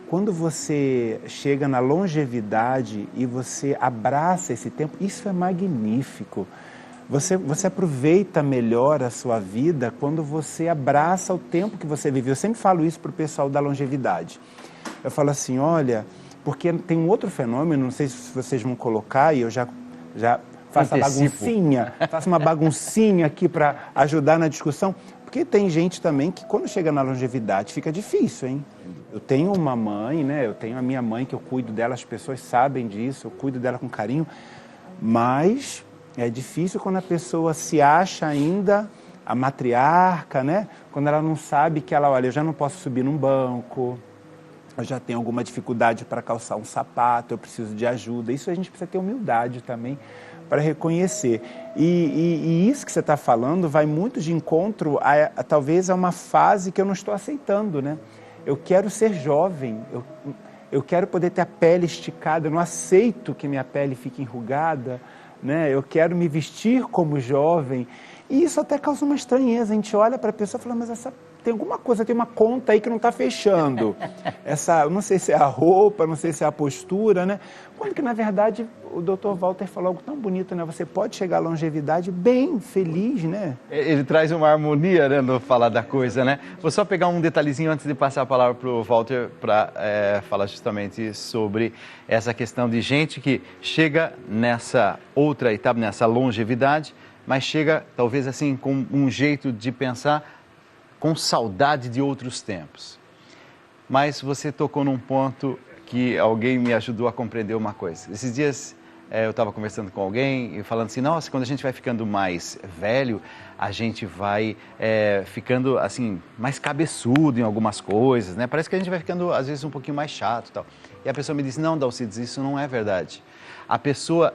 quando você chega na longevidade e você abraça esse tempo, isso é magnífico. Você aproveita melhor a sua vida quando você abraça o tempo que você viveu. Eu sempre falo isso para o pessoal da longevidade. Eu falo assim, olha, porque tem um outro fenômeno, não sei se vocês vão colocar, e eu já faço faço uma baguncinha aqui para ajudar na discussão, porque tem gente também que quando chega na longevidade fica difícil, hein? Eu tenho uma mãe, né? Eu tenho a minha mãe que eu cuido dela, as pessoas sabem disso, eu cuido dela com carinho, mas é difícil quando a pessoa se acha ainda a matriarca, né? Quando ela não sabe que ela, olha, eu já não posso subir num banco, eu já tenho alguma dificuldade para calçar um sapato, eu preciso de ajuda. Isso a gente precisa ter humildade também para reconhecer. E isso que você está falando vai muito de encontro talvez a uma fase que eu não estou aceitando, né? Eu quero ser jovem, eu quero poder ter a pele esticada, eu não aceito que minha pele fique enrugada, né? Eu quero me vestir como jovem. E isso até causa uma estranheza. A gente olha para a pessoa e fala, mas tem alguma coisa, tem uma conta aí que não está fechando. Não sei se é a roupa, não sei se é a postura, né? Quando que, na verdade, o Dr. Walter falou algo tão bonito, né? Você pode chegar à longevidade bem, feliz, né? Ele traz uma harmonia, né, no falar da coisa, né? Vou só pegar um detalhezinho antes de passar a palavra para o Walter para falar justamente sobre essa questão de gente que chega nessa outra etapa, nessa longevidade, mas chega, talvez assim, com um jeito de pensar com saudade de outros tempos. Mas você tocou num ponto que alguém me ajudou a compreender uma coisa. Esses dias eu estava conversando com alguém e falando assim, nossa, quando a gente vai ficando mais velho, a gente vai ficando assim, mais cabeçudo em algumas coisas, né? Parece que a gente vai ficando, às vezes, um pouquinho mais chato e tal. E a pessoa me disse, não, Dalcides, isso não é verdade. A pessoa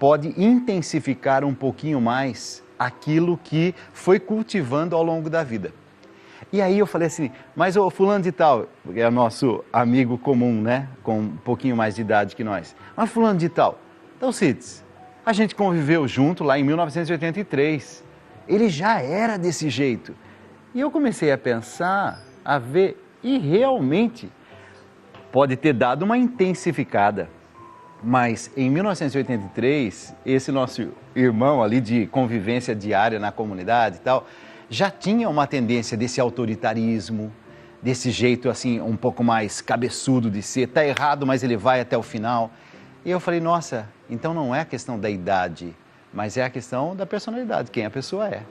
pode intensificar um pouquinho mais aquilo que foi cultivando ao longo da vida. E aí eu falei assim, mas o fulano de tal, que é o nosso amigo comum, né, com um pouquinho mais de idade que nós, mas fulano de tal, Dalcides, a gente conviveu junto lá em 1983, ele já era desse jeito. E eu comecei a pensar, a ver, e realmente pode ter dado uma intensificada. Mas em 1983, esse nosso irmão ali de convivência diária na comunidade e tal, já tinha uma tendência desse autoritarismo, desse jeito assim um pouco mais cabeçudo de ser, tá errado, mas ele vai até o final. E eu falei, nossa, então não é a questão da idade, mas é a questão da personalidade, quem a pessoa é.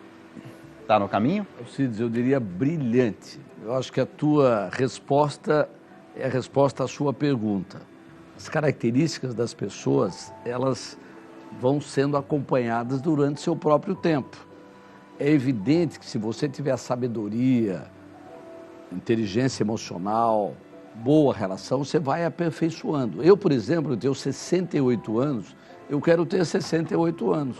Tá no caminho? Alcides, eu diria brilhante. Eu acho que a tua resposta é a resposta à sua pergunta. As características das pessoas, elas vão sendo acompanhadas durante seu próprio tempo. É evidente que se você tiver sabedoria, inteligência emocional, boa relação, você vai aperfeiçoando. Eu, por exemplo, eu tenho 68 anos, eu quero ter 68 anos.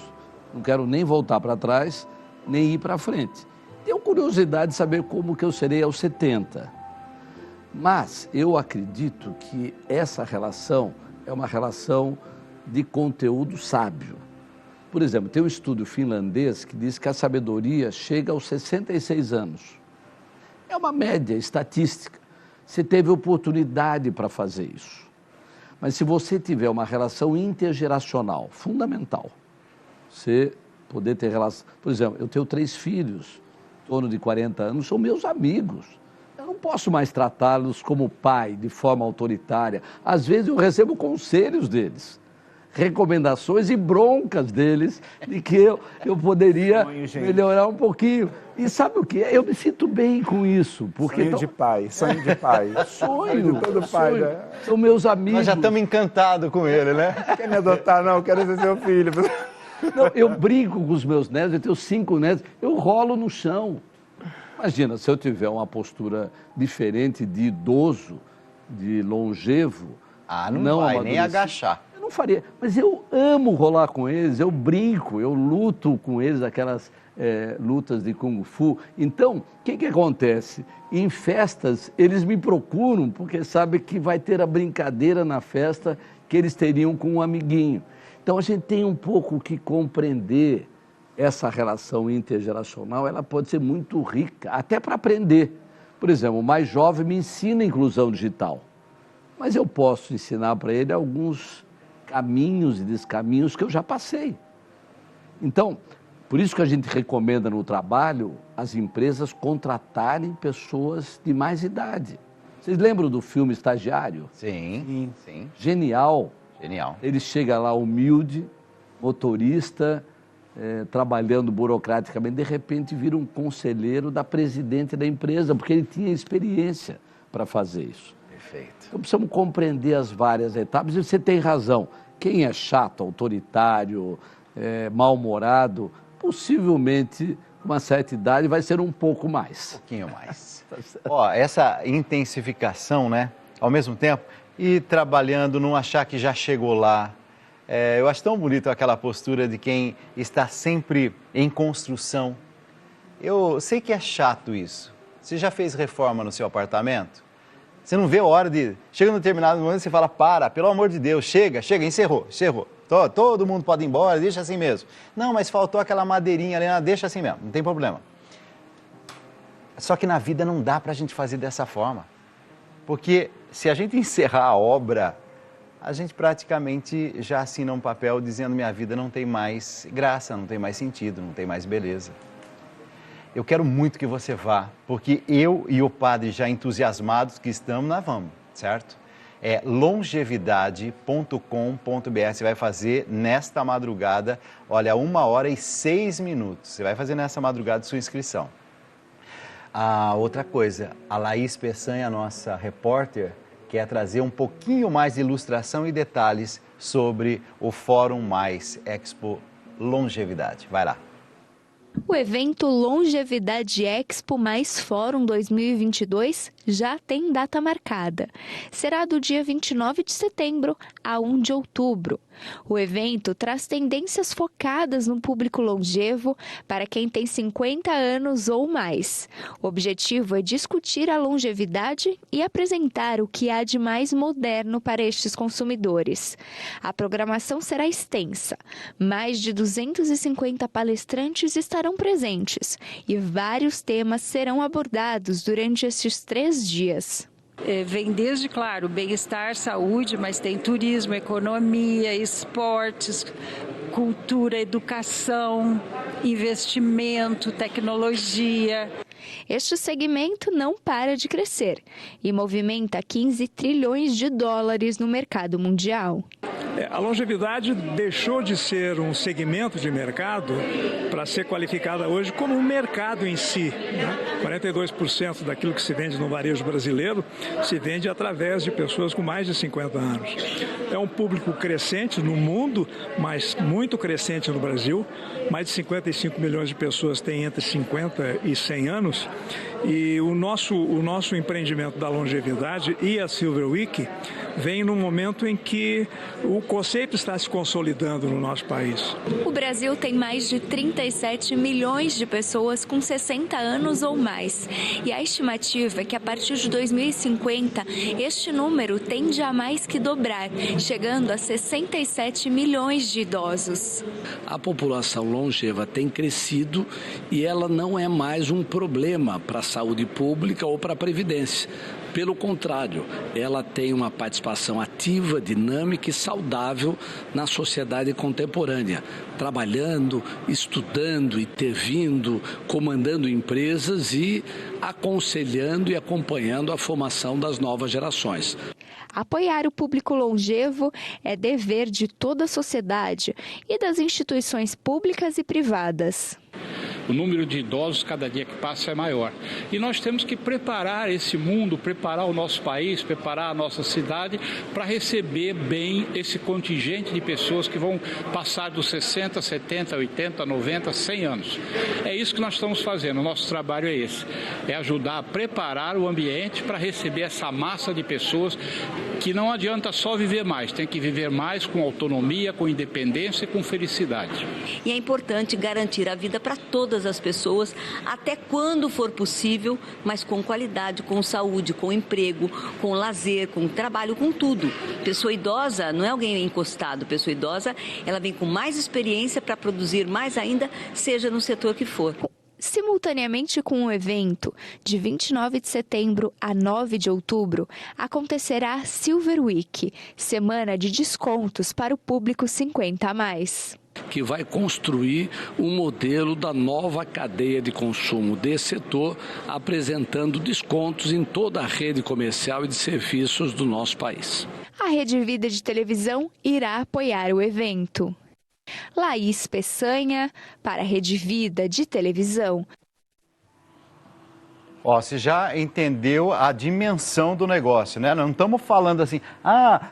Não quero nem voltar para trás, nem ir para frente. Tenho curiosidade de saber como que eu serei aos 70. Mas eu acredito que essa relação é uma relação de conteúdo sábio. Por exemplo, tem um estudo finlandês que diz que a sabedoria chega aos 66 anos. É uma média estatística. Você teve oportunidade para fazer isso. Mas se você tiver uma relação intergeracional, fundamental, você poder ter relação... Por exemplo, eu tenho 3 filhos, em torno de 40 anos, são meus amigos. Eu não posso mais tratá-los como pai, de forma autoritária. Às vezes eu recebo conselhos deles, recomendações e broncas deles, de que eu poderia melhorar um pouquinho. E sabe o que? Eu me sinto bem com isso. Porque sonho de pai. Sonho de todo pai, sonho. né? São meus amigos. Nós já estamos encantados com ele, né? Quer me adotar? Não, quero ser seu filho. Não, eu brinco com os meus netos, eu tenho 5 netos, eu rolo no chão. Imagina, se eu tiver uma postura diferente de idoso, de longevo... não vai nem agachar. Eu não faria, mas eu amo rolar com eles, eu brinco, eu luto com eles, aquelas lutas de Kung Fu. Então, o que acontece? Em festas, eles me procuram porque sabem que vai ter a brincadeira na festa que eles teriam com um amiguinho. Então, a gente tem um pouco que compreender essa relação intergeracional, ela pode ser muito rica, até para aprender. Por exemplo, o mais jovem me ensina a inclusão digital. Mas eu posso ensinar para ele alguns caminhos e descaminhos que eu já passei. Então, por isso que a gente recomenda no trabalho as empresas contratarem pessoas de mais idade. Vocês lembram do filme Estagiário? Sim, sim. Genial. Genial. Ele chega lá humilde, motorista, trabalhando burocraticamente, de repente vira um conselheiro da presidente da empresa, porque ele tinha experiência para fazer isso. Perfeito. Então precisamos compreender as várias etapas e você tem razão. Quem é chato, autoritário, mal-humorado, possivelmente, com uma certa idade, vai ser um pouco mais. Um pouquinho mais. Ó, essa intensificação, né? Ao mesmo tempo, e trabalhando, não achar que já chegou lá. Eu acho tão bonito aquela postura de quem está sempre em construção. Eu sei que é chato isso. Você já fez reforma no seu apartamento? Você não vê a hora de... Chega num determinado momento e você fala, pelo amor de Deus, chega, encerrou. Todo mundo pode ir embora, deixa assim mesmo. Não, mas faltou aquela madeirinha ali, deixa assim mesmo, não tem problema. Só que na vida não dá para a gente fazer dessa forma. Porque se a gente encerrar a obra, a gente praticamente já assina um papel dizendo minha vida não tem mais graça, não tem mais sentido, não tem mais beleza. Eu quero muito que você vá, porque eu e o padre já entusiasmados que estamos, nós vamos, certo? É longevidade.com.br, você vai fazer nesta madrugada, olha, 1h06. Você vai fazer nessa madrugada sua inscrição. Outra coisa, a Laís Peçanha, nossa repórter, quer trazer um pouquinho mais de ilustração e detalhes sobre o Fórum Mais Expo Longevidade. Vai lá. O evento Longevidade Expo mais Fórum 2022 já tem data marcada. Será do dia 29 de setembro a 1 de outubro. O evento traz tendências focadas no público longevo para quem tem 50 anos ou mais. O objetivo é discutir a longevidade e apresentar o que há de mais moderno para estes consumidores. A programação será extensa. Mais de 250 palestrantes estarão presentes e vários temas serão abordados durante estes 3 dias. Vem desde, claro, bem-estar, saúde, mas tem turismo, economia, esportes, cultura, educação, investimento, tecnologia. Este segmento não para de crescer e movimenta 15 trilhões de dólares no mercado mundial. A longevidade deixou de ser um segmento de mercado para ser qualificada hoje como um mercado em si. 42% daquilo que se vende no varejo brasileiro se vende através de pessoas com mais de 50 anos. É um público crescente no mundo, mas muito crescente no Brasil. Mais de 55 milhões de pessoas têm entre 50 e 100 anos. E o nosso empreendimento da longevidade e a Silver Week vem num momento em que o conceito está se consolidando no nosso país. O Brasil tem mais de 37 milhões de pessoas com 60 anos ou mais. E a estimativa é que a partir de 2050, este número tende a mais que dobrar, chegando a 67 milhões de idosos. A população longeva tem crescido e ela não é mais um problema para a saúde pública ou para a Previdência. Pelo contrário, ela tem uma participação ativa, dinâmica e saudável na sociedade contemporânea, trabalhando, estudando, intervindo, comandando empresas e aconselhando e acompanhando a formação das novas gerações. Apoiar o público longevo é dever de toda a sociedade e das instituições públicas e privadas. O número de idosos cada dia que passa é maior. E nós temos que preparar esse mundo, preparar o nosso país, preparar a nossa cidade para receber bem esse contingente de pessoas que vão passar dos 60, 70, 80, 90, 100 anos. É isso que nós estamos fazendo, o nosso trabalho é esse. É ajudar a preparar o ambiente para receber essa massa de pessoas que não adianta só viver mais, tem que viver mais com autonomia, com independência e com felicidade. E é importante garantir a vida para todas as pessoas, até quando for possível, mas com qualidade, com saúde, com emprego, com lazer, com trabalho, com tudo. Pessoa idosa não é alguém encostado, pessoa idosa, ela vem com mais experiência para produzir mais ainda, seja no setor que for. Simultaneamente com o evento, de 29 de setembro a 9 de outubro, acontecerá a Silver Week, semana de descontos para o público 50+. Que vai construir um modelo da nova cadeia de consumo desse setor, apresentando descontos em toda a rede comercial e de serviços do nosso país. A Rede Vida de televisão irá apoiar o evento. Laís Peçanha, para a Rede Vida de televisão. Ó, você já entendeu a dimensão do negócio, né? Não estamos falando assim,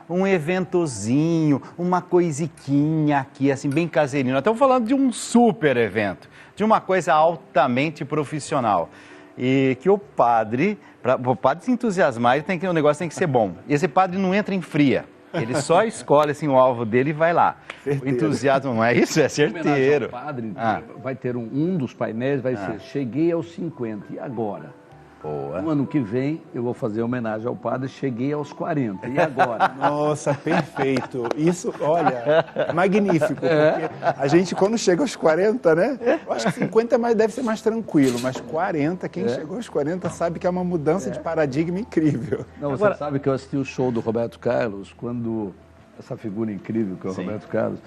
um eventozinho, uma coisiquinha aqui, assim, bem caseirinho. Nós estamos falando de um super evento, de uma coisa altamente profissional. E que o padre, para o padre se entusiasmar, o negócio tem que ser bom. E esse padre não entra em fria. Ele só escolhe assim, o alvo dele e vai lá. Certeiro. O entusiasmo não é isso? É certeiro. O padre vai ter um dos painéis, vai ser Cheguei aos 50, e agora? Boa. No ano que vem eu vou fazer homenagem ao padre, cheguei aos 40, e agora? Nossa, perfeito. Isso, olha, magnífico, porque a gente quando chega aos 40, né? Eu acho que 50 deve ser mais tranquilo, mas 40, quem chegou aos 40 sabe que é uma mudança de paradigma incrível. Não, você sabe que eu assisti o show do Roberto Carlos, quando essa figura incrível que é o Roberto Carlos,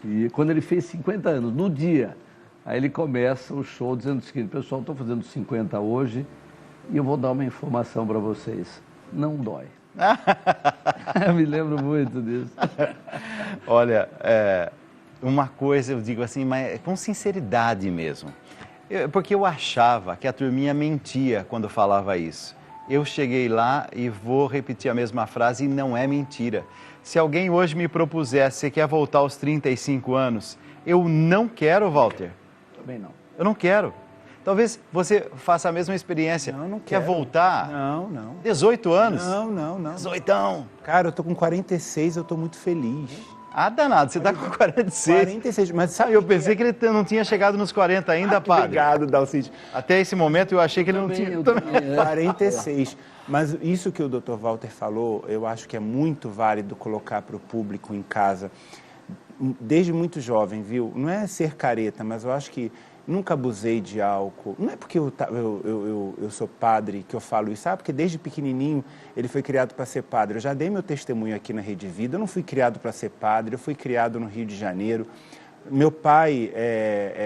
e quando ele fez 50 anos, no dia, aí ele começa o show dizendo o seguinte: pessoal, estou fazendo 50 hoje, e eu vou dar uma informação para vocês. Não dói. Eu me lembro muito disso. Olha, uma coisa eu digo assim, mas com sinceridade mesmo. Porque eu achava que a turminha mentia quando falava isso. Eu cheguei lá e vou repetir a mesma frase e não é mentira. Se alguém hoje me propusesse, você quer voltar aos 35 anos? Eu não quero, Walter. Também não. Eu não quero. Talvez você faça a mesma experiência. Não quer voltar? Não. 18 anos? Não. 18. Cara, eu tô com 46, eu tô muito feliz. Danado, você tá com 46. 46, mas sabe... Eu pensei que ele não tinha chegado nos 40 ainda, padre. Obrigado, Dalcide. Até esse momento eu achei que ele não tinha... 46. Mas isso que o Dr. Walter falou, eu acho que é muito válido colocar para o público em casa, desde muito jovem, viu? Não é ser careta, mas eu acho que nunca abusei de álcool. Não é porque eu sou padre que eu falo isso, porque desde pequenininho ele foi criado para ser padre. Eu já dei meu testemunho aqui na Rede Vida, eu não fui criado para ser padre, eu fui criado no Rio de Janeiro. Meu pai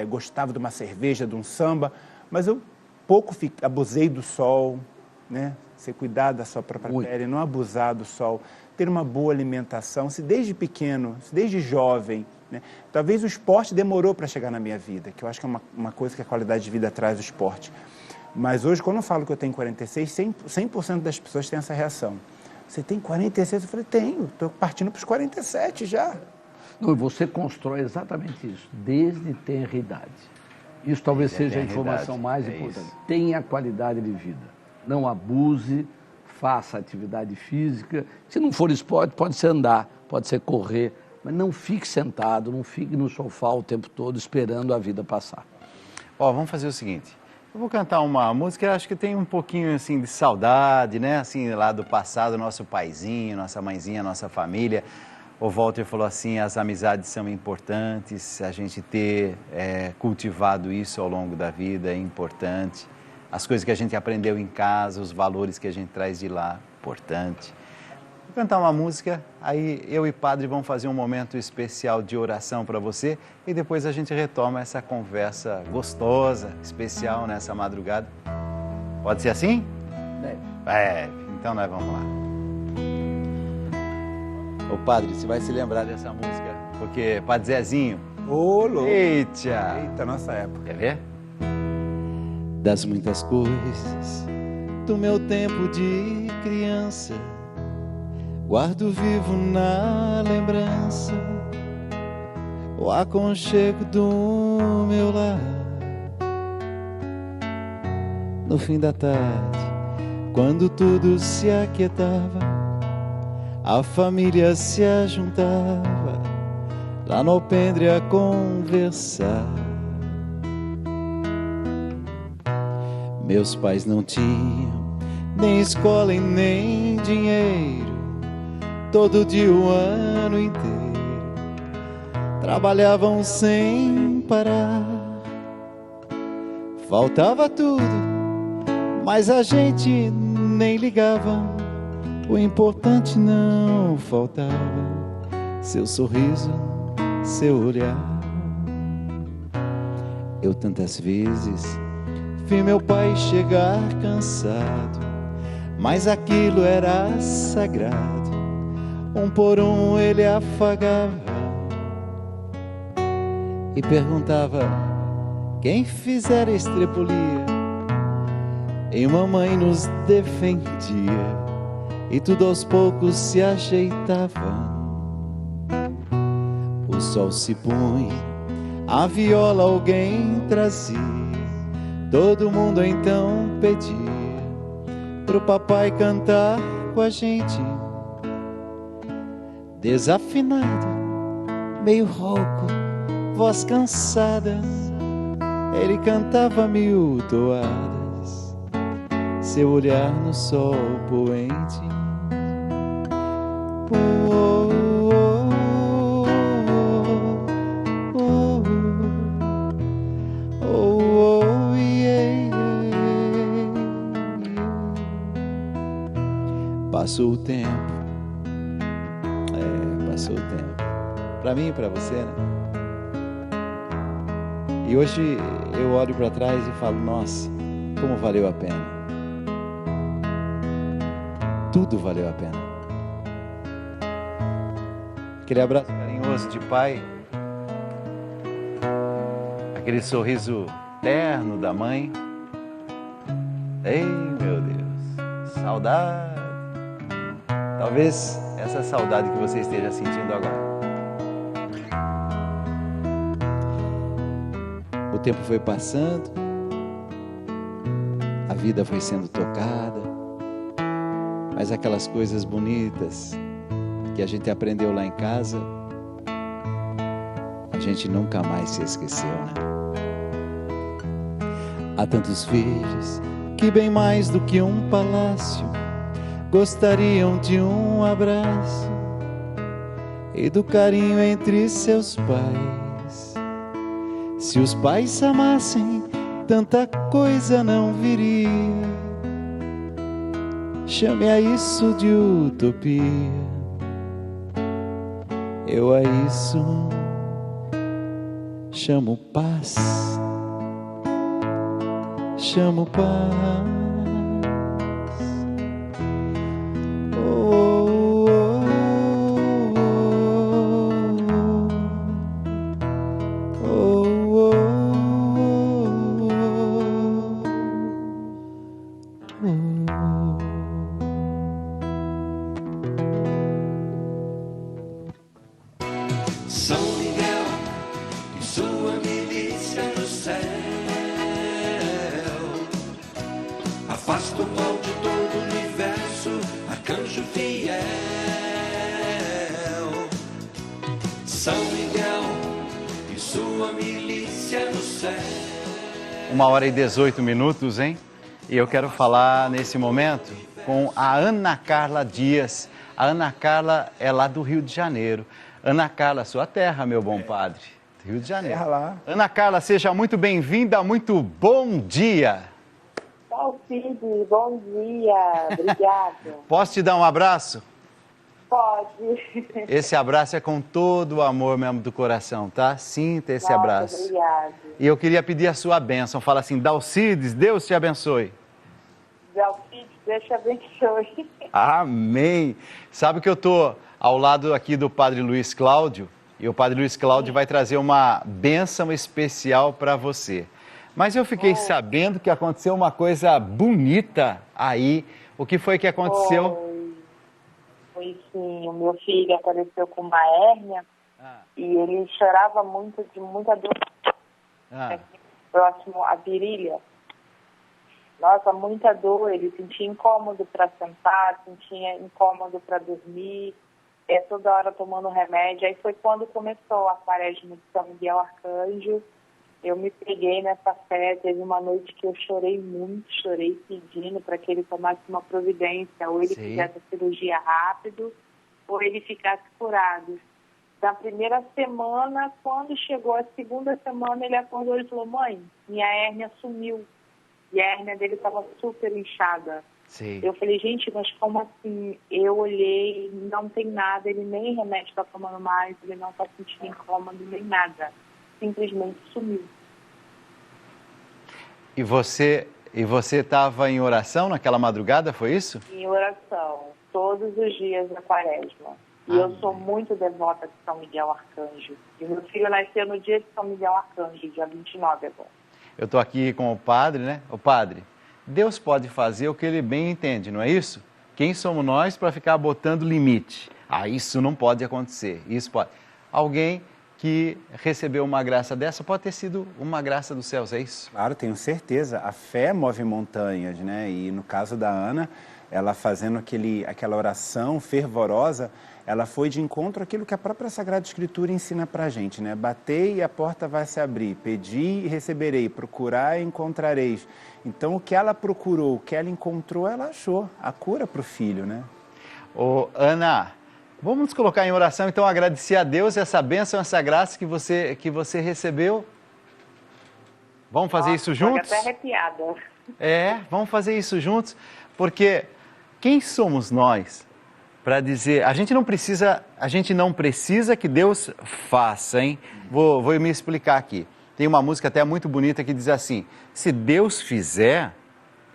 gostava de uma cerveja, de um samba, mas eu pouco abusei do sol, né? Você cuidar da sua própria pele, não abusar do sol, ter uma boa alimentação, se desde pequeno, se desde jovem, né? Talvez o esporte demorou para chegar na minha vida, que eu acho que é uma coisa que a qualidade de vida traz, o esporte. Mas hoje, quando eu falo que eu tenho 46, 100% das pessoas têm essa reação. Você tem 46? Eu falei, tenho, estou partindo para os 47 já. Não, você constrói exatamente isso, desde tenra idade. Isso talvez seja a informação mais importante. Tenha qualidade de vida. Não abuse, faça atividade física. Se não for esporte, pode ser andar, pode ser correr. Mas não fique sentado, não fique no sofá o tempo todo esperando a vida passar. Vamos fazer o seguinte. Eu vou cantar uma música, acho que tem um pouquinho assim de saudade, né? Assim, lá do passado, nosso paizinho, nossa mãezinha, nossa família. O Walter falou assim, as amizades são importantes, a gente ter cultivado isso ao longo da vida é importante. As coisas que a gente aprendeu em casa, os valores que a gente traz de lá, importante. Vou cantar uma música, aí eu e padre vamos fazer um momento especial de oração para você e depois a gente retoma essa conversa gostosa, especial nessa madrugada. Pode ser assim? Deve. Então nós vamos lá. Ô padre, você vai se lembrar dessa música, porque Padre Zezinho... Ô, louco! Eita, nossa época. Quer ver? Das muitas coisas do meu tempo de criança, guardo vivo na lembrança o aconchego do meu lar. No fim da tarde, quando tudo se aquietava, a família se ajuntava lá no alpendre a conversar. Meus pais não tinham nem escola e nem dinheiro, todo dia o ano inteiro trabalhavam sem parar, faltava tudo, mas a gente nem ligava. O importante não faltava, seu sorriso, seu olhar. Eu tantas vezes vi meu pai chegar cansado, mas aquilo era sagrado. Um por um ele afagava e perguntava quem fizera estrepulia. E mamãe nos defendia e tudo aos poucos se ajeitava. O sol se punha, a viola alguém trazia, todo mundo então pedia pro papai cantar com a gente. Desafinado, meio rouco, voz cansada, ele cantava 1000 toadas, seu olhar no sol poente. Passou o tempo, passou o tempo, pra mim e pra você, né? E hoje eu olho pra trás e falo, nossa, como valeu a pena. Tudo valeu a pena. Aquele abraço carinhoso de pai, aquele sorriso terno da mãe. Ei, meu Deus, saudade. Talvez essa saudade que você esteja sentindo agora. O tempo foi passando, a vida foi sendo tocada, mas aquelas coisas bonitas que a gente aprendeu lá em casa, a gente nunca mais se esqueceu, né? Há tantos filhos que bem mais do que um palácio gostariam de um abraço e do carinho entre seus pais. Se os pais amassem, tanta coisa não viria. Chame a isso de utopia. Eu a isso chamo paz. Chamo paz. São Miguel e sua milícia no céu, afasta o mal de todo o universo, arcanjo fiel. São Miguel e sua milícia no céu. 1h18, hein? E eu quero falar nesse momento com a Ana Carla Dias. A Ana Carla é lá do Rio de Janeiro. Ana Carla, sua terra, meu bom padre. Rio de Janeiro. Terra lá. Ana Carla, seja muito bem-vinda, muito bom dia. Cid, bom dia, obrigada. Posso te dar um abraço? Pode. Esse abraço é com todo o amor mesmo do coração, tá? Sinta esse abraço. Obrigada. E eu queria pedir a sua bênção. Fala assim, Dalcides, Deus te abençoe. Dalcides, Deus te abençoe. Amém. Sabe que eu tô ao lado aqui do Padre Luiz Cláudio, e o Padre Luiz Cláudio vai trazer uma bênção especial para você. Mas eu fiquei sabendo que aconteceu uma coisa bonita aí. O que foi que aconteceu? Foi sim, o meu filho apareceu com uma hérnia e ele chorava muito, de muita dor. Próximo à virilha. Nossa, muita dor, ele sentia incômodo para sentar, sentia incômodo para dormir, toda hora tomando remédio. Aí foi quando começou a quaresma de São Miguel Arcanjo. Eu me peguei nessa fé, teve uma noite que eu chorei muito, chorei pedindo para que ele tomasse uma providência, ou ele fizesse a cirurgia rápido, ou ele ficasse curado. Na primeira semana, quando chegou a segunda semana, ele acordou e falou: mãe, minha hérnia sumiu. E a hérnia dele estava super inchada. Sim. Eu falei: gente, mas como assim? Eu olhei, não tem nada, ele nem remédio está tomando mais, ele não está sentindo incômodo, nem nada. Simplesmente sumiu. E você estava em oração naquela madrugada, foi isso? Em oração, todos os dias da quaresma. E eu sou muito devota de São Miguel Arcanjo. E meu filho nasceu no dia de São Miguel Arcanjo, dia 29 agora. Eu estou aqui com o padre, né? O padre, Deus pode fazer o que ele bem entende, não é isso? Quem somos nós para ficar botando limite? Ah, isso não pode acontecer, isso pode. Alguém que recebeu uma graça dessa pode ter sido uma graça dos céus, é isso? Claro, tenho certeza. A fé move montanhas, né? E no caso da Ana, ela fazendo aquela oração fervorosa, ela foi de encontro àquilo que a própria Sagrada Escritura ensina pra gente, né? Batei e a porta vai se abrir, pedi e receberei, procurai e encontrareis. Então, o que ela procurou, o que ela encontrou, ela achou a cura para o filho, né? Ô, Ana, vamos nos colocar em oração, então, agradecer a Deus essa bênção, essa graça que você recebeu. Vamos fazer isso juntos? Fico até arrepiada. Vamos fazer isso juntos, porque quem somos nós para dizer, a gente não precisa que Deus faça, hein? Vou me explicar aqui. Tem uma música até muito bonita que diz assim: se Deus fizer,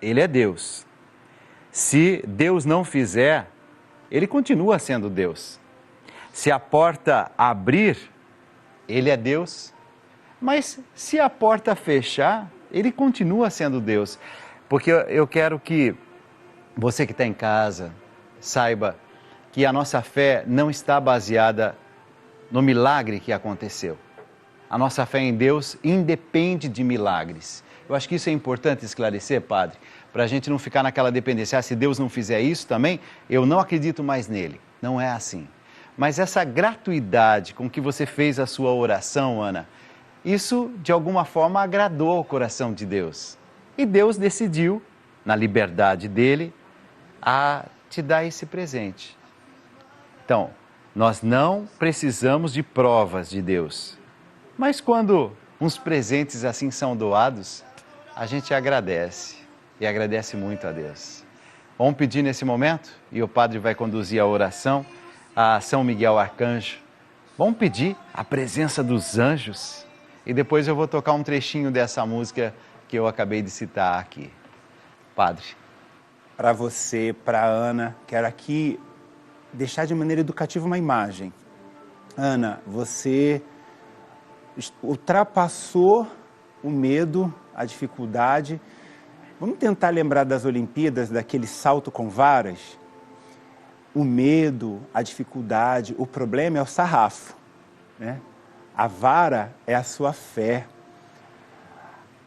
Ele é Deus. Se Deus não fizer, Ele continua sendo Deus. Se a porta abrir, Ele é Deus. Mas se a porta fechar, Ele continua sendo Deus. Porque eu quero que você que está em casa saiba que a nossa fé não está baseada no milagre que aconteceu. A nossa fé em Deus independe de milagres. Eu acho que isso é importante esclarecer, padre, para a gente não ficar naquela dependência. Se Deus não fizer isso também, eu não acredito mais nele. Não é assim. Mas essa gratuidade com que você fez a sua oração, Ana, isso de alguma forma agradou ao coração de Deus. E Deus decidiu, na liberdade dele, a te dar esse presente. Então, nós não precisamos de provas de Deus. Mas quando uns presentes assim são doados, a gente agradece. E agradece muito a Deus. Vamos pedir nesse momento, e o padre vai conduzir a oração a São Miguel Arcanjo. Vamos pedir a presença dos anjos. E depois eu vou tocar um trechinho dessa música que eu acabei de citar aqui. Padre. Para você, para Ana, quero aqui deixar de maneira educativa uma imagem. Ana, você ultrapassou o medo, a dificuldade. Vamos tentar lembrar das Olimpíadas, daquele salto com varas? O medo, a dificuldade, o problema é o sarrafo, né? A vara é a sua fé.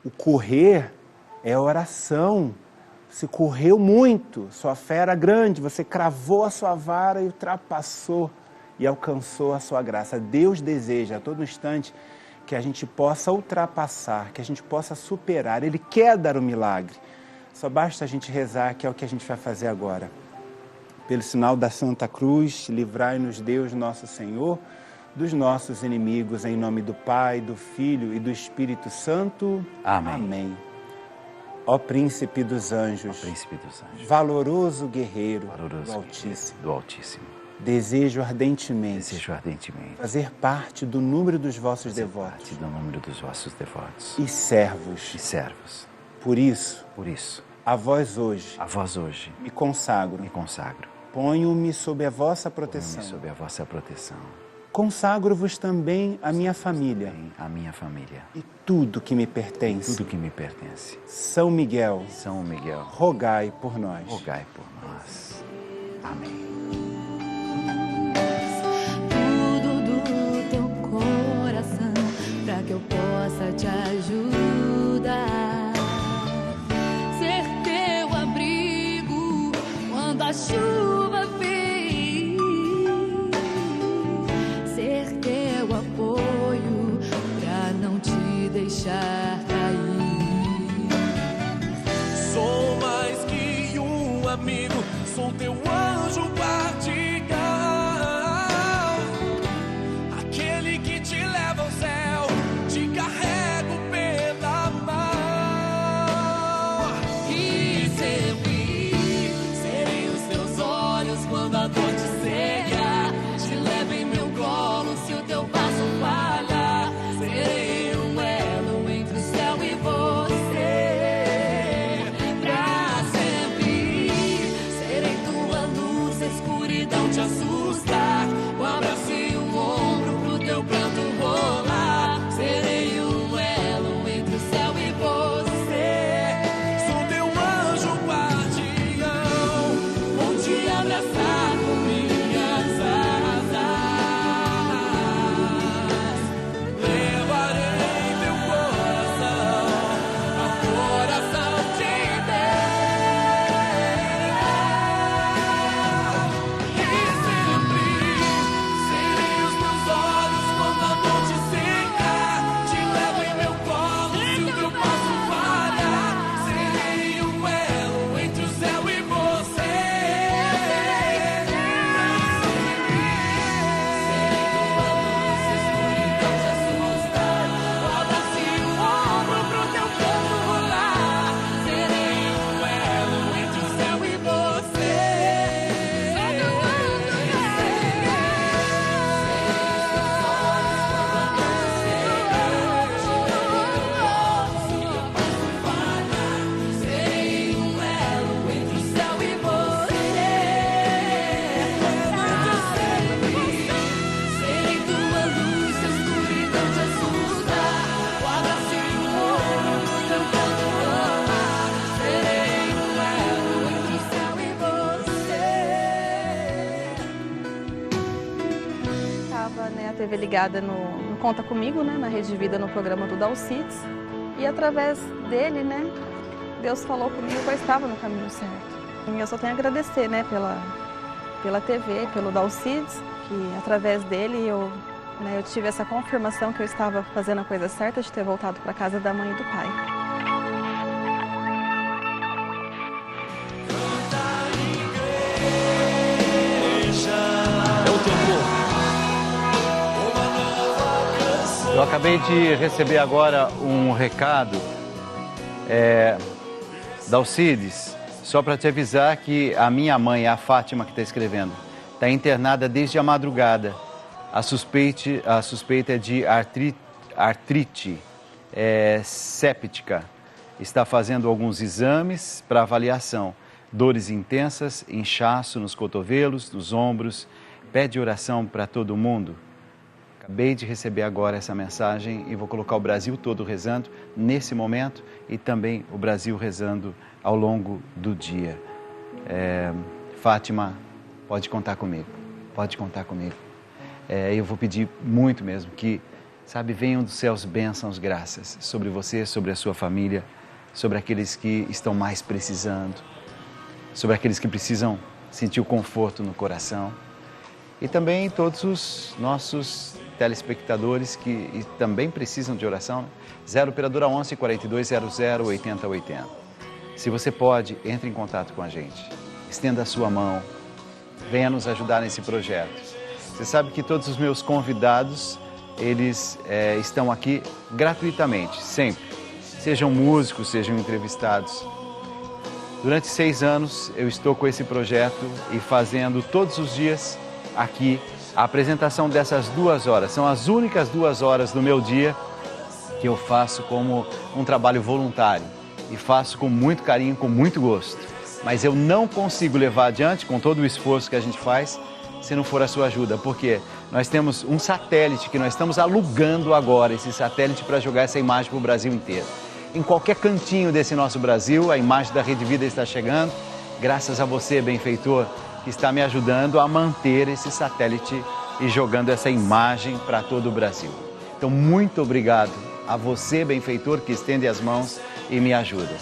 O correr é a oração. Você correu muito, sua fé era grande, você cravou a sua vara e ultrapassou e alcançou a sua graça. Deus deseja a todo instante que a gente possa ultrapassar, que a gente possa superar. Ele quer dar o milagre. Só basta a gente rezar, que é o que a gente vai fazer agora. Pelo sinal da Santa Cruz, livrai-nos Deus nosso Senhor dos nossos inimigos, em nome do Pai, do Filho e do Espírito Santo. Amém. Amém. Ó Príncipe dos Anjos, valoroso guerreiro, do Altíssimo, desejo ardentemente, fazer parte do número dos vossos devotos, e servos. Por isso, a vós hoje, me consagro, ponho-me sob a vossa proteção. Consagro-vos também a minha família. E tudo que me pertence. São Miguel. Rogai por nós. Amém. Tudo do teu coração, para que eu possa te ajudar. Ser teu abrigo quando a chuva vem. Apoio pra não te deixar cair. Sou mais que um amigo, sou teu anjo. não te assustar. Um abraço e um ombro pro teu pranto rolar. Serei um elo entre o céu e você. Sou teu anjo guardião, Vou te abraçar com minhas asas. levarei teu coração A coração de e sempre serei os teus olhos quando a noite secar. Te levo em meu colo se o teu passo falhar. Serei um elo entre o céu e você. Estava, né, a TV ligada no Conta Comigo, né, na Rede Vida, no programa do Dalcides. E através dele, né, Deus falou comigo que eu estava no caminho certo. E eu só tenho a agradecer, né, pela TV, pelo Dalcides, que através dele eu tive essa confirmação que eu estava fazendo a coisa certa de ter voltado para a casa da mãe e do pai. Eu acabei de receber agora um recado da Alcides, só para te avisar que a minha mãe, a Fátima, que está escrevendo, está internada desde a madrugada. A suspeita é de artrite séptica. Está fazendo alguns exames para avaliação. Dores intensas, inchaço nos cotovelos, nos ombros. Pede oração para todo mundo. Acabei de receber agora essa mensagem e vou colocar o Brasil todo rezando nesse momento e também o Brasil rezando ao longo do dia. Fátima, pode contar comigo, pode contar comigo. Eu vou pedir muito mesmo que, venham dos céus bênçãos, graças sobre você, sobre a sua família, sobre aqueles que estão mais precisando, sobre aqueles que precisam sentir o conforto no coração e também todos os nossos telespectadores que também precisam de oração. 0 operadora 11 4200 8080. Se você pode, entre em contato com a gente. Estenda a sua mão. Venha nos ajudar nesse projeto. Você sabe que todos os meus convidados, eles estão aqui gratuitamente, sempre. Sejam músicos, sejam entrevistados. Durante 6 anos eu estou com esse projeto e fazendo todos os dias aqui a apresentação dessas 2 horas. São as únicas 2 horas do meu dia que eu faço como um trabalho voluntário e faço com muito carinho, com muito gosto. Mas eu não consigo levar adiante com todo o esforço que a gente faz se não for a sua ajuda, porque nós temos um satélite que nós estamos alugando agora, esse satélite para jogar essa imagem para o Brasil inteiro. Em qualquer cantinho desse nosso Brasil, a imagem da Rede Vida está chegando, graças a você, benfeitor, que está me ajudando a manter esse satélite e jogando essa imagem para todo o Brasil. Então, muito obrigado a você, benfeitor, que estende as mãos e me ajuda.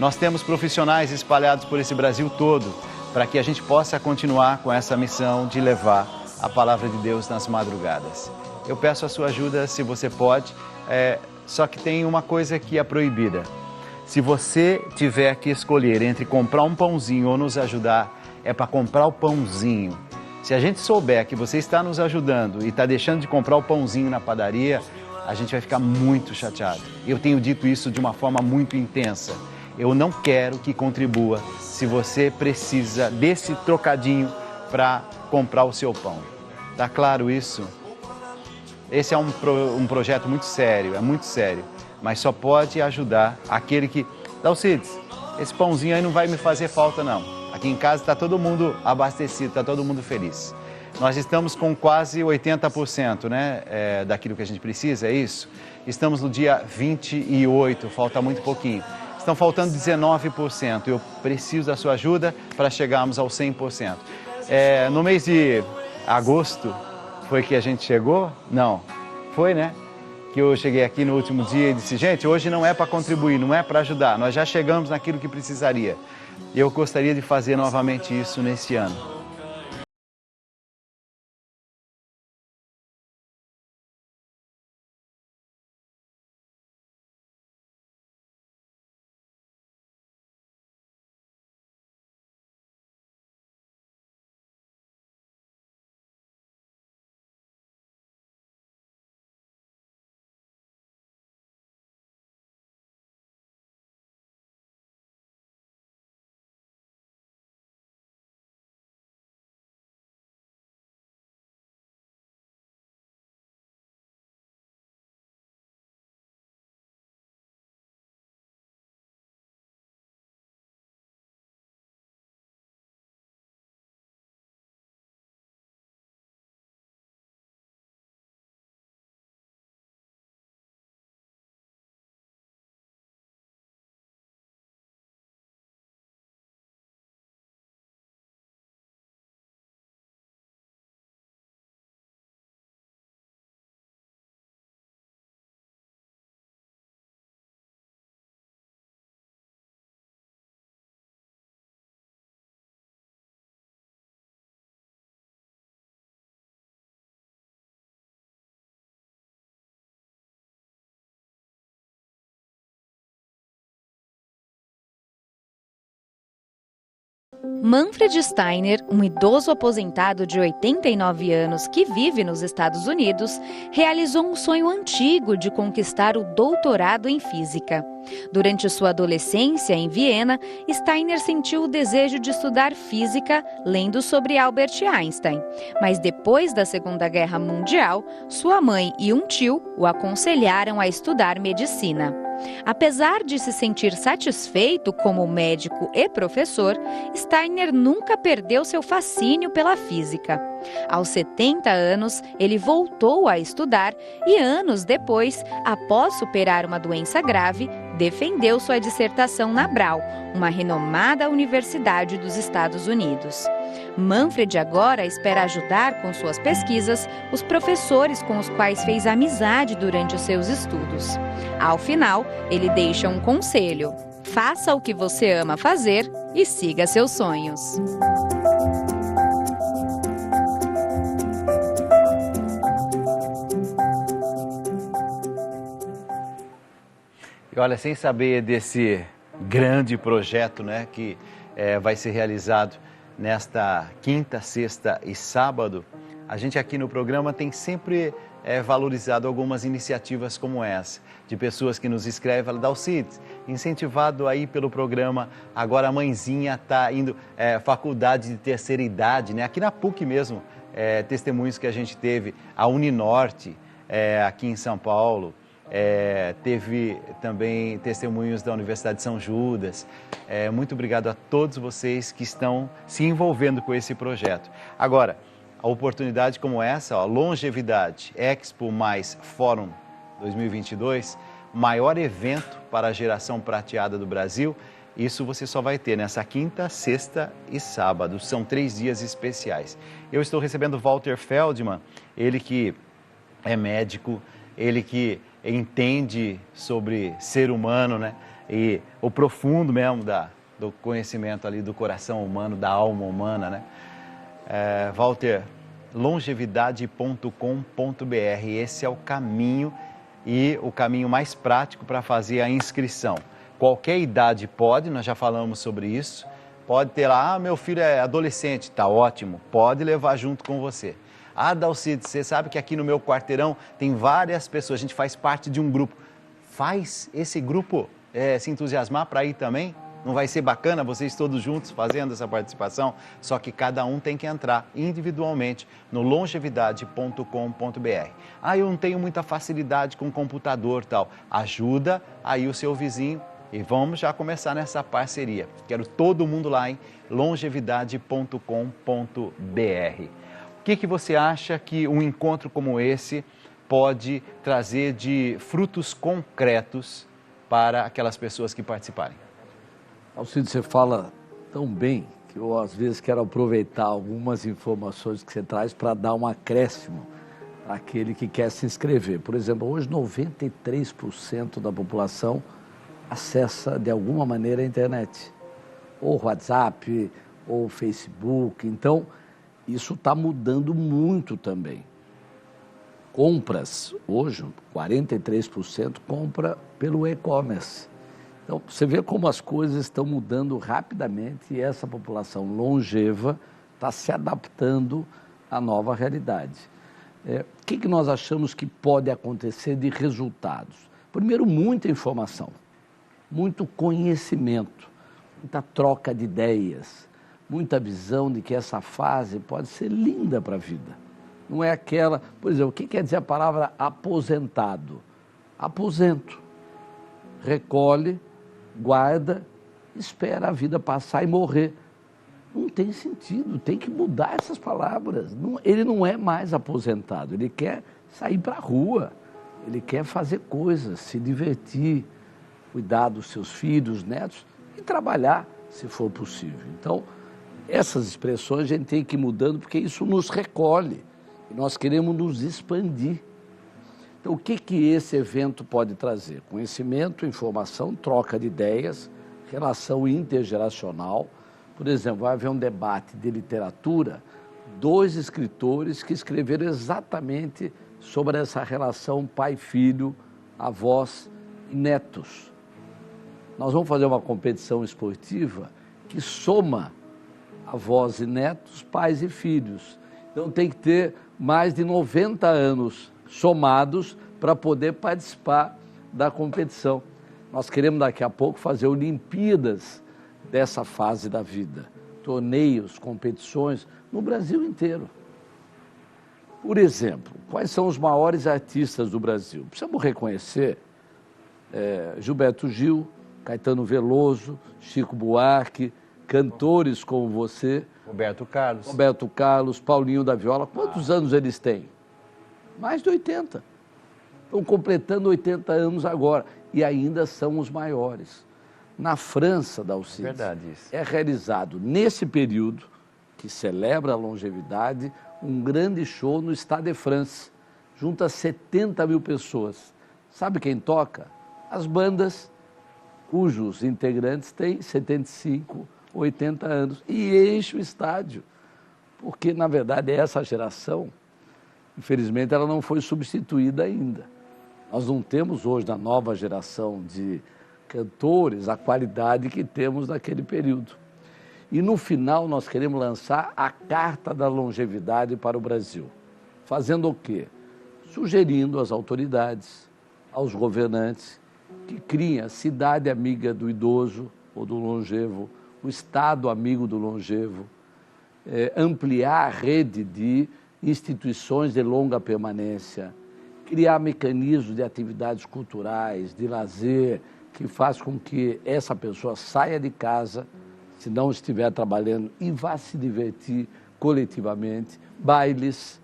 Nós temos profissionais espalhados por esse Brasil todo para que a gente possa continuar com essa missão de levar a palavra de Deus nas madrugadas. Eu peço a sua ajuda, se você pode, só que tem uma coisa que é proibida. Se você tiver que escolher entre comprar um pãozinho ou nos ajudar, é para comprar o pãozinho. Se a gente souber que você está nos ajudando e está deixando de comprar o pãozinho na padaria, a gente vai ficar muito chateado. Eu tenho dito isso de uma forma muito intensa. Eu não quero que contribua se você precisa desse trocadinho para comprar o seu pão. Tá claro isso? Esse é um projeto muito sério, é muito sério. Mas só pode ajudar aquele que... Dalcides, esse pãozinho aí não vai me fazer falta não. aqui em casa está todo mundo abastecido, está todo mundo feliz. Nós estamos com quase 80%, né, daquilo que a gente precisa, é isso? Estamos no dia 28, falta muito pouquinho. Estão faltando 19%. Eu preciso da sua ajuda para chegarmos aos 100%. No mês de agosto foi que a gente chegou? Não, foi, né? Que eu cheguei aqui no último dia e disse, gente, hoje não é para contribuir, não é para ajudar, nós já chegamos naquilo que precisaria. Eu gostaria de fazer novamente isso nesse ano. Manfred Steiner, um idoso aposentado de 89 anos que vive nos Estados Unidos, realizou um sonho antigo de conquistar o doutorado em física. Durante sua adolescência em Viena, Steiner sentiu o desejo de estudar física lendo sobre Albert Einstein. Mas depois da Segunda Guerra Mundial, sua mãe e um tio o aconselharam a estudar medicina. Apesar de se sentir satisfeito como médico e professor, Steiner nunca perdeu seu fascínio pela física. Aos 70 anos, ele voltou a estudar e, anos depois, após superar uma doença grave, defendeu sua dissertação na Brown, uma renomada universidade dos Estados Unidos. Manfred agora espera ajudar com suas pesquisas os professores com os quais fez amizade durante os seus estudos. Ao final, ele deixa um conselho: faça o que você ama fazer e siga seus sonhos. E olha, sem saber desse grande projeto, né, que vai ser realizado nesta quinta, sexta e sábado, a gente aqui no programa tem sempre valorizado algumas iniciativas como essa, de pessoas que nos escrevem, falam, Dalcides, incentivado aí pelo programa, agora a mãezinha está indo, faculdade de terceira idade, né? Aqui na PUC mesmo, testemunhos que a gente teve, a Uninorte, aqui em São Paulo, teve também testemunhos da Universidade de São Judas. Muito obrigado a todos vocês que estão se envolvendo com esse projeto. Agora, a oportunidade como essa, ó, Longevidade Expo mais Fórum 2022, maior evento para a geração prateada do Brasil, isso você só vai ter nessa quinta, sexta e sábado. São 3 dias especiais. Eu estou recebendo Walter Feldman, ele que é médico, ele que entende sobre ser humano, né? E o profundo mesmo do conhecimento ali do coração humano, da alma humana, né? Walter, longevidade.com.br, esse é o caminho e o caminho mais prático para fazer a inscrição. Qualquer idade pode, nós já falamos sobre isso, pode ter lá, meu filho é adolescente, tá ótimo, pode levar junto com você. Dalcides, você sabe que aqui no meu quarteirão tem várias pessoas, a gente faz parte de um grupo. Faz esse grupo se entusiasmar para ir também? Não vai ser bacana vocês todos juntos fazendo essa participação? Só que cada um tem que entrar individualmente no longevidade.com.br. Eu não tenho muita facilidade com computador e tal. Ajuda aí o seu vizinho E vamos já começar nessa parceria. Quero todo mundo lá em longevidade.com.br. O que você acha que um encontro como esse pode trazer de frutos concretos para aquelas pessoas que participarem? Alcides, você fala tão bem que eu às vezes quero aproveitar algumas informações que você traz para dar um acréscimo àquele que quer se inscrever. Por exemplo, hoje 93% da população acessa de alguma maneira a internet, ou WhatsApp, ou Facebook. Então, isso está mudando muito também. Compras, hoje, 43% compra pelo e-commerce. Então, você vê como as coisas estão mudando rapidamente e essa população longeva está se adaptando à nova realidade. O que nós achamos que pode acontecer de resultados? Primeiro, muita informação, muito conhecimento, muita troca de ideias, muita visão de que essa fase pode ser linda para a vida. Não é aquela... Por exemplo, o que quer dizer a palavra aposentado? Aposento. Recolhe, guarda, espera a vida passar e morrer. Não tem sentido, tem que mudar essas palavras. Ele não é mais aposentado, ele quer sair para a rua, ele quer fazer coisas, se divertir, cuidar dos seus filhos, netos e trabalhar, se for possível. Então, essas expressões a gente tem que ir mudando porque isso nos recolhe e nós queremos nos expandir. Então, o que esse evento pode trazer? Conhecimento, informação, troca de ideias, relação intergeracional. Por exemplo, vai haver um debate de literatura, 2 escritores que escreveram exatamente sobre essa relação pai-filho, avós e netos. Nós vamos fazer uma competição esportiva que soma avós e netos, pais e filhos. Então tem que ter mais de 90 anos somados para poder participar da competição. Nós queremos daqui a pouco fazer Olimpíadas dessa fase da vida, torneios, competições no Brasil inteiro. Por exemplo, quais são os maiores artistas do Brasil? Precisamos reconhecer Gilberto Gil, Caetano Veloso, Chico Buarque, cantores como você. Roberto Carlos, Paulinho da Viola. Quantos anos eles têm? Mais de 80. Estão completando 80 anos agora e ainda são os maiores. Na França, Dalcides, é realizado nesse período, que celebra a longevidade, um grande show no Stade de France. Junta 70 mil pessoas. Sabe quem toca? As bandas cujos integrantes têm 75, 80 anos e enche o estádio. Porque, na verdade, essa geração, infelizmente, ela não foi substituída ainda. Nós não temos hoje, na nova geração de cantores, a qualidade que temos naquele período. E no final nós queremos lançar a Carta da Longevidade para o Brasil. Fazendo o quê? Sugerindo às autoridades, aos governantes, que criem a cidade amiga do idoso ou do longevo, o estado amigo do longevo, ampliar a rede de instituições de longa permanência, criar mecanismos de atividades culturais, de lazer, que faz com que essa pessoa saia de casa, se não estiver trabalhando, e vá se divertir coletivamente, bailes,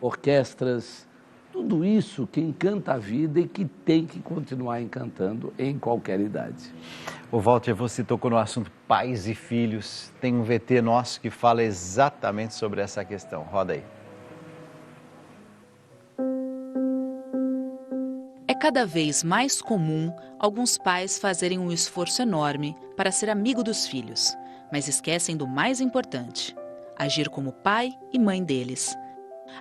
orquestras, tudo isso que encanta a vida e que tem que continuar encantando em qualquer idade. O Walter, você tocou no assunto pais e filhos, tem um VT nosso que fala exatamente sobre essa questão, roda aí. É cada vez mais comum alguns pais fazerem um esforço enorme para ser amigo dos filhos, mas esquecem do mais importante: agir como pai e mãe deles.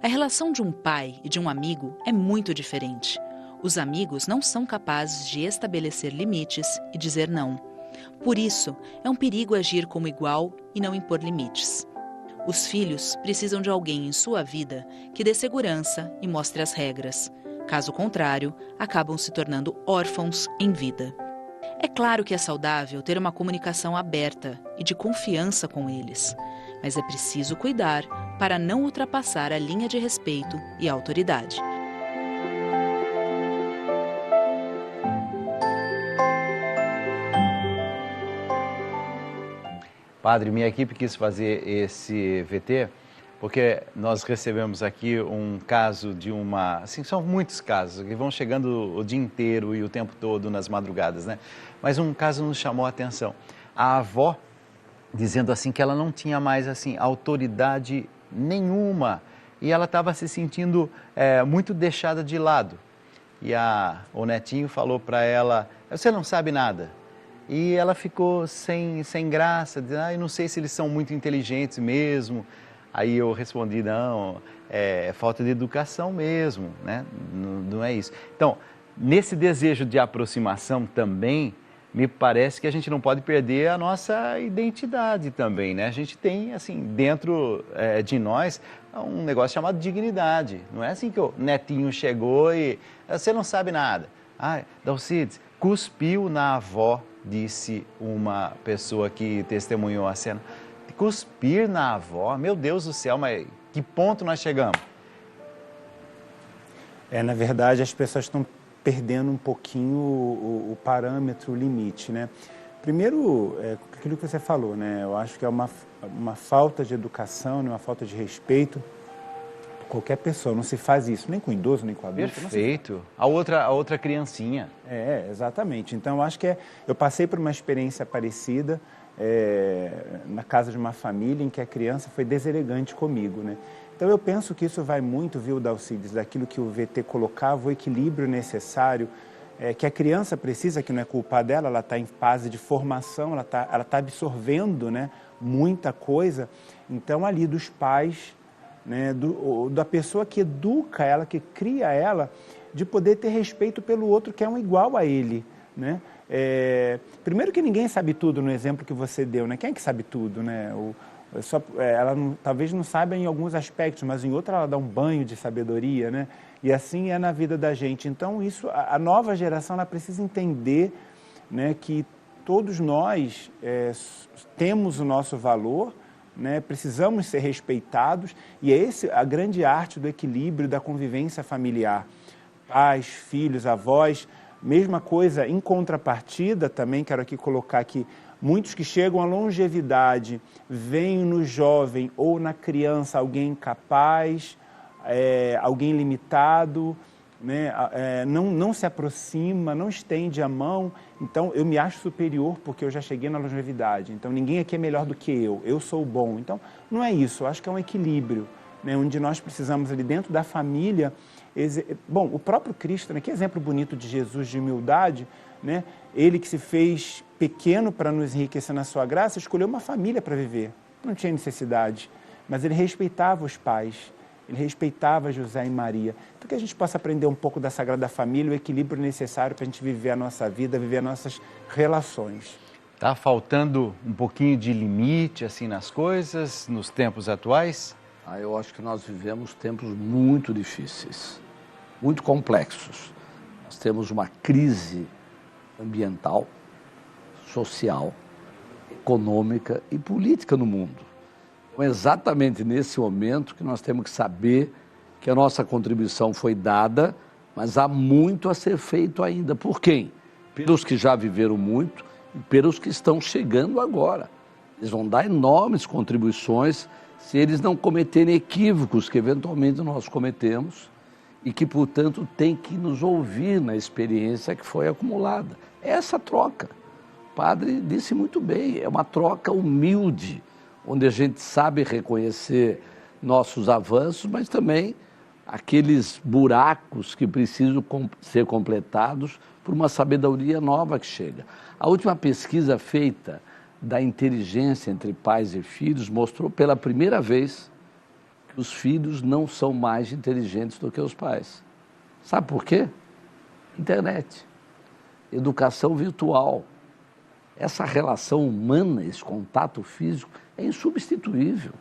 A relação de um pai e de um amigo é muito diferente. Os amigos não são capazes de estabelecer limites e dizer não. Por isso, é um perigo agir como igual e não impor limites. Os filhos precisam de alguém em sua vida que dê segurança e mostre as regras. Caso contrário, acabam se tornando órfãos em vida. É claro que é saudável ter uma comunicação aberta e de confiança com eles, mas é preciso cuidar para não ultrapassar a linha de respeito e autoridade. Padre, minha equipe quis fazer esse VT porque nós recebemos aqui um caso de uma... Assim, são muitos casos que vão chegando o dia inteiro e o tempo todo nas madrugadas, né? Mas um caso nos chamou a atenção. A avó dizendo assim que ela não tinha mais assim autoridade nenhuma e ela estava se sentindo muito deixada de lado. E o netinho falou para ela, você não sabe nada. E ela ficou sem graça, dizendo, eu não sei se eles são muito inteligentes mesmo. Aí eu respondi, não, é falta de educação mesmo, né? Não é isso. Então, nesse desejo de aproximação também, me parece que a gente não pode perder a nossa identidade também, né? A gente tem, assim, dentro de nós, um negócio chamado dignidade. Não é assim que o netinho chegou e você não sabe nada. Dalcides, cuspiu na avó, disse uma pessoa que testemunhou a cena. Cuspir na avó, meu Deus do céu, mas que ponto nós chegamos? Na verdade, as pessoas estão perdendo um pouquinho o parâmetro, o limite, né? Primeiro, aquilo que você falou, né? Eu acho que é uma falta de educação, uma falta de respeito. Qualquer pessoa, não se faz isso, nem com idoso, nem com adulto. Perfeito. A outra criancinha. Exatamente. Então, eu acho que eu passei por uma experiência parecida na casa de uma família em que a criança foi deselegante comigo, né? Então, eu penso que isso vai muito, viu, Dalcides, daquilo que o VT colocava, o equilíbrio necessário, que a criança precisa, que não é culpa dela, ela está em fase de formação, ela tá absorvendo, né, muita coisa. Então, ali dos pais, né, da pessoa que educa ela, que cria ela, de poder ter respeito pelo outro que é um igual a ele, né? Primeiro que ninguém sabe tudo no exemplo que você deu, né? Quem é que sabe tudo, né? Ela talvez não saiba em alguns aspectos, mas em outros ela dá um banho de sabedoria, né? E assim é na vida da gente. Então isso, a nova geração ela precisa entender, né, que todos nós temos o nosso valor, né? Precisamos ser respeitados e é a grande arte do equilíbrio da convivência familiar. Pais, filhos, avós, mesma coisa em contrapartida também, quero aqui colocar que muitos que chegam à longevidade veem no jovem ou na criança alguém incapaz, alguém limitado, né? Não se aproxima, não estende a mão. Então, eu me acho superior porque eu já cheguei na longevidade. Então, ninguém aqui é melhor do que eu sou bom. Então, não é isso, eu acho que é um equilíbrio, né? Onde nós precisamos ali dentro da família... Bom, o próprio Cristo, né? Que exemplo bonito de Jesus de humildade, né? Ele que se fez pequeno para nos enriquecer na sua graça, escolheu uma família para viver. Não tinha necessidade, mas ele respeitava os pais, ele respeitava José e Maria. Então que a gente possa aprender um pouco da Sagrada Família, o equilíbrio necessário para a gente viver a nossa vida, viver as nossas relações. Tá faltando um pouquinho de limite assim nas coisas, nos tempos atuais? Eu acho que nós vivemos tempos muito difíceis, muito complexos. Nós temos uma crise ambiental, social, econômica e política no mundo. Então, é exatamente nesse momento que nós temos que saber que a nossa contribuição foi dada, mas há muito a ser feito ainda. Por quem? Pelos que já viveram muito e pelos que estão chegando agora. Eles vão dar enormes contribuições se eles não cometerem equívocos que eventualmente nós cometemos e que, portanto, tem que nos ouvir na experiência que foi acumulada. Essa troca, o padre disse muito bem, é uma troca humilde, onde a gente sabe reconhecer nossos avanços, mas também aqueles buracos que precisam ser completados por uma sabedoria nova que chega. A última pesquisa feita da inteligência entre pais e filhos mostrou pela primeira vez que os filhos não são mais inteligentes do que os pais. Sabe por quê? Internet, educação virtual. Essa relação humana, esse contato físico é insubstituível.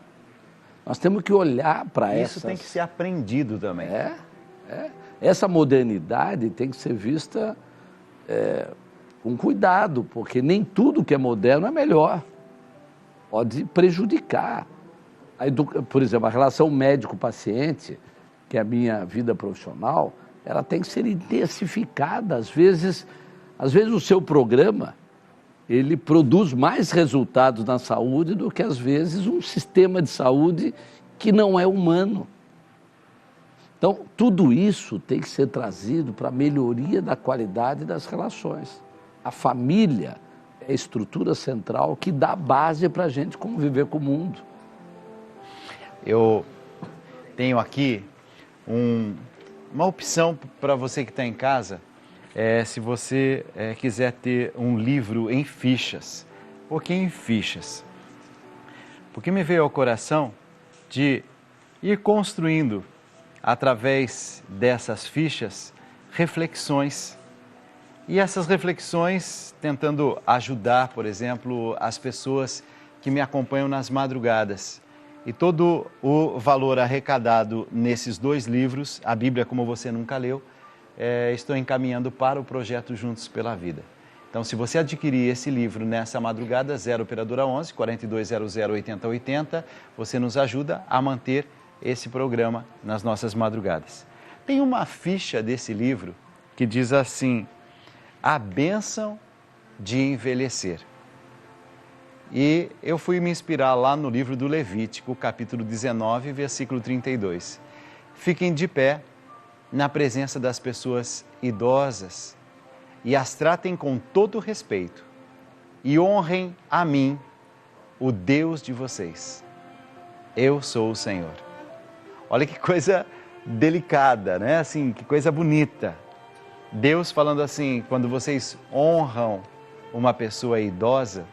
Nós temos que olhar para isso. Isso tem que ser aprendido também. Essa modernidade tem que ser vista com cuidado, porque nem tudo que é moderno é melhor. Pode prejudicar. Por exemplo, a relação médico-paciente, que é a minha vida profissional, ela tem que ser intensificada. Às vezes o seu programa ele produz mais resultados na saúde do que, às vezes, um sistema de saúde que não é humano. Então, tudo isso tem que ser trazido para a melhoria da qualidade das relações. A família é a estrutura central que dá base para a gente conviver com o mundo. Eu tenho aqui uma opção para você que está em casa. Se você quiser ter um livro em fichas. Por que em fichas? Porque me veio ao coração de ir construindo, através dessas fichas, reflexões. E essas reflexões tentando ajudar, por exemplo, as pessoas que me acompanham nas madrugadas. E todo o valor arrecadado nesses 2 livros, a Bíblia Como Você Nunca Leu, estou encaminhando para o projeto Juntos pela Vida. Então, se você adquirir esse livro nessa madrugada, 0 Operadora 11 4200 8080, você nos ajuda a manter esse programa nas nossas madrugadas. Tem uma ficha desse livro que diz assim: a bênção de envelhecer. E eu fui me inspirar lá no livro do Levítico, capítulo 19, versículo 32. Fiquem de pé na presença das pessoas idosas e as tratem com todo respeito e honrem a mim, o Deus de vocês. Eu sou o Senhor. Olha que coisa delicada, né? Assim, que coisa bonita. Deus falando assim: quando vocês honram uma pessoa idosa,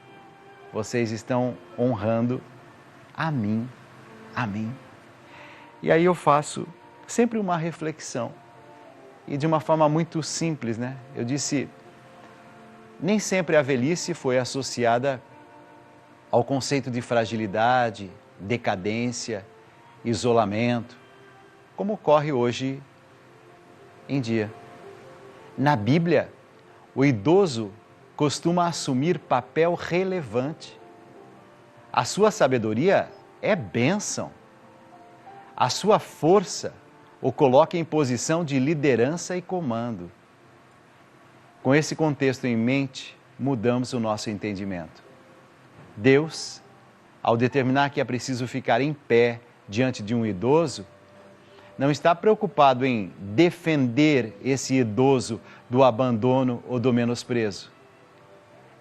vocês estão honrando a mim, a mim. E aí eu faço sempre uma reflexão, e de uma forma muito simples, né? Eu disse, nem sempre a velhice foi associada ao conceito de fragilidade, decadência, isolamento, como ocorre hoje em dia. Na Bíblia, o idoso costuma assumir papel relevante. A sua sabedoria é bênção. A sua força o coloca em posição de liderança e comando. Com esse contexto em mente, mudamos o nosso entendimento. Deus, ao determinar que é preciso ficar em pé diante de um idoso, não está preocupado em defender esse idoso do abandono ou do menosprezo,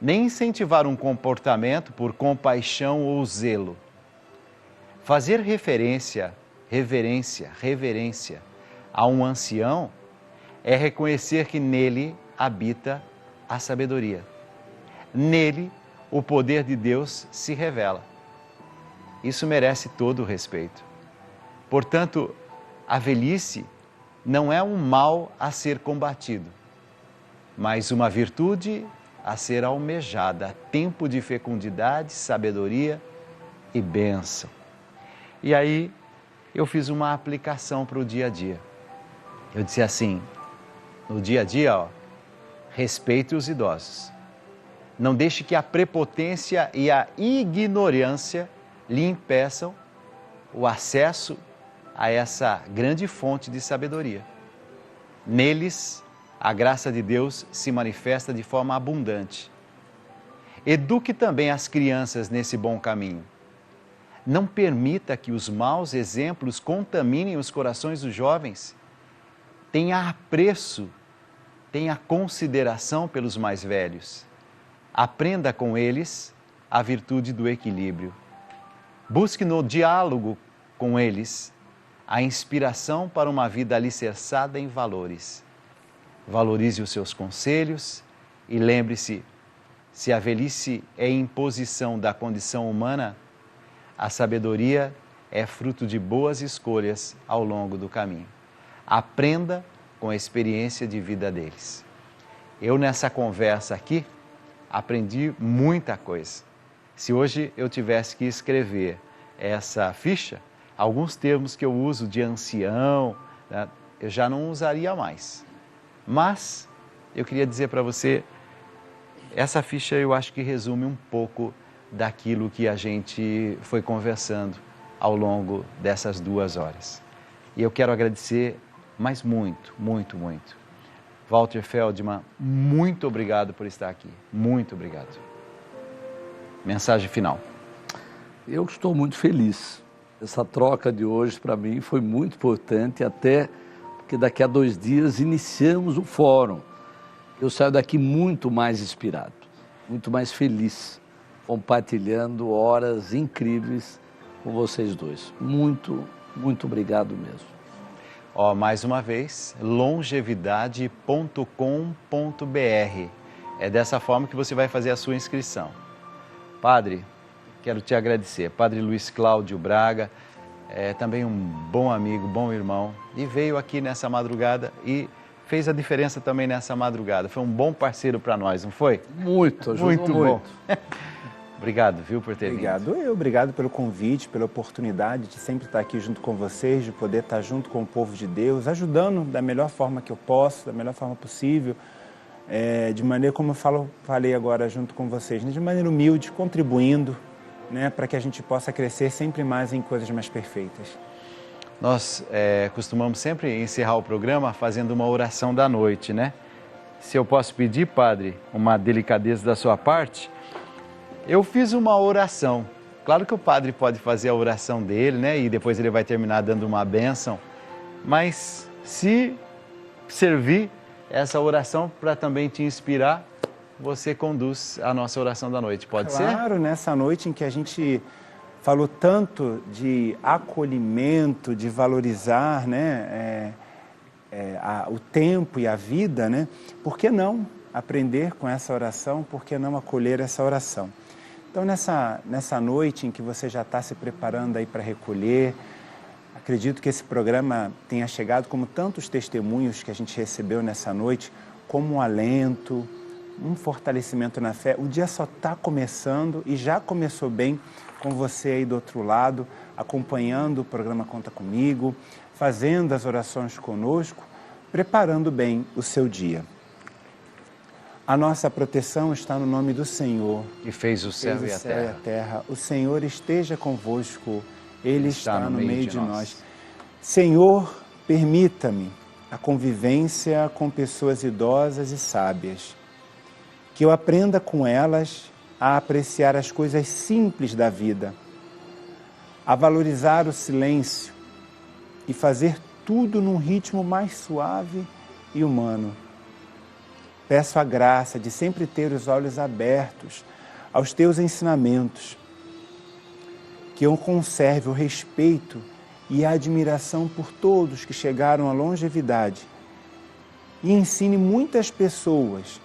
nem incentivar um comportamento por compaixão ou zelo. Fazer reverência a um ancião é reconhecer que nele habita a sabedoria. Nele, o poder de Deus se revela. Isso merece todo o respeito. Portanto, a velhice não é um mal a ser combatido, mas uma virtude a ser almejada, tempo de fecundidade, sabedoria e bênção. E aí eu fiz uma aplicação para o dia a dia. Eu disse assim, no dia a dia, respeite os idosos. Não deixe que a prepotência e a ignorância lhe impeçam o acesso a essa grande fonte de sabedoria. Neles, a graça de Deus se manifesta de forma abundante. Eduque também as crianças nesse bom caminho. Não permita que os maus exemplos contaminem os corações dos jovens. Tenha apreço, tenha consideração pelos mais velhos. Aprenda com eles a virtude do equilíbrio. Busque no diálogo com eles a inspiração para uma vida alicerçada em valores. Valorize os seus conselhos e lembre-se, se a velhice é imposição da condição humana, a sabedoria é fruto de boas escolhas ao longo do caminho. Aprenda com a experiência de vida deles. Eu, nessa conversa aqui, aprendi muita coisa. Se hoje eu tivesse que escrever essa ficha, alguns termos que eu uso de ancião, né, eu já não usaria mais. Mas eu queria dizer para você, essa ficha eu acho que resume um pouco daquilo que a gente foi conversando ao longo dessas 2 horas. E eu quero agradecer, mas muito, muito, muito. Walter Feldman, muito obrigado por estar aqui. Muito obrigado. Mensagem final. Eu estou muito feliz. Essa troca de hoje, para mim, foi muito importante, até porque daqui a 2 dias iniciamos o fórum. Eu saio daqui muito mais inspirado, muito mais feliz, compartilhando horas incríveis com vocês dois. Muito, muito obrigado mesmo. Mais uma vez, longevidade.com.br. É dessa forma que você vai fazer a sua inscrição. Padre, quero te agradecer. Padre Luiz Cláudio Braga, também um bom amigo, bom irmão, e veio aqui nessa madrugada e fez a diferença também nessa madrugada. Foi um bom parceiro para nós, não foi? Muito, ajudou muito. Bom. Obrigado, viu, por ter vindo. Obrigado pelo convite, pela oportunidade de sempre estar aqui junto com vocês, de poder estar junto com o povo de Deus, ajudando da melhor forma que eu posso, da melhor forma possível, de maneira como eu falei agora junto com vocês, de maneira humilde, contribuindo, né, para que a gente possa crescer sempre mais em coisas mais perfeitas. Nós costumamos sempre encerrar o programa fazendo uma oração da noite, né? Se eu posso pedir, Padre, uma delicadeza da sua parte, eu fiz uma oração. Claro que o Padre pode fazer a oração dele, né? E depois ele vai terminar dando uma bênção. Mas se servir essa oração para também te inspirar, você conduz a nossa oração da noite. Pode ser? Claro, nessa noite em que a gente falou tanto de acolhimento, de valorizar, né, o tempo e a vida, né? Por que não aprender com essa oração? Por que não acolher essa oração? Então, nessa noite em que você já está se preparando aí para recolher, acredito que esse programa tenha chegado, como tantos testemunhos que a gente recebeu nessa noite, como um alento, um fortalecimento na fé. O dia só está começando e já começou bem com você aí do outro lado, acompanhando o programa Conta Comigo, fazendo as orações conosco, preparando bem o seu dia. A nossa proteção está no nome do Senhor, que fez o céu e a terra. O Senhor esteja convosco, Ele está no meio de nós. Senhor, permita-me a convivência com pessoas idosas e sábias, que eu aprenda com elas a apreciar as coisas simples da vida, a valorizar o silêncio e fazer tudo num ritmo mais suave e humano. Peço a graça de sempre ter os olhos abertos aos teus ensinamentos, que eu conserve o respeito e a admiração por todos que chegaram à longevidade e ensine muitas pessoas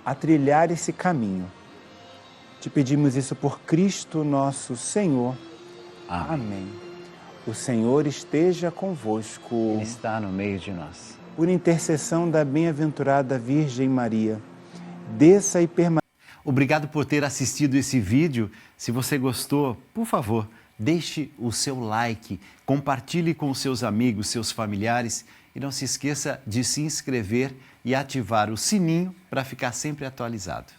a trilhar esse caminho. Te pedimos isso por Cristo nosso Senhor. Amém. O Senhor esteja convosco. Ele está no meio de nós. Por intercessão da bem-aventurada Virgem Maria, desça e permaneça. Obrigado por ter assistido esse vídeo. Se você gostou, por favor, deixe o seu like, compartilhe com seus amigos, seus familiares e não se esqueça de se inscrever e ativar o sininho para ficar sempre atualizado.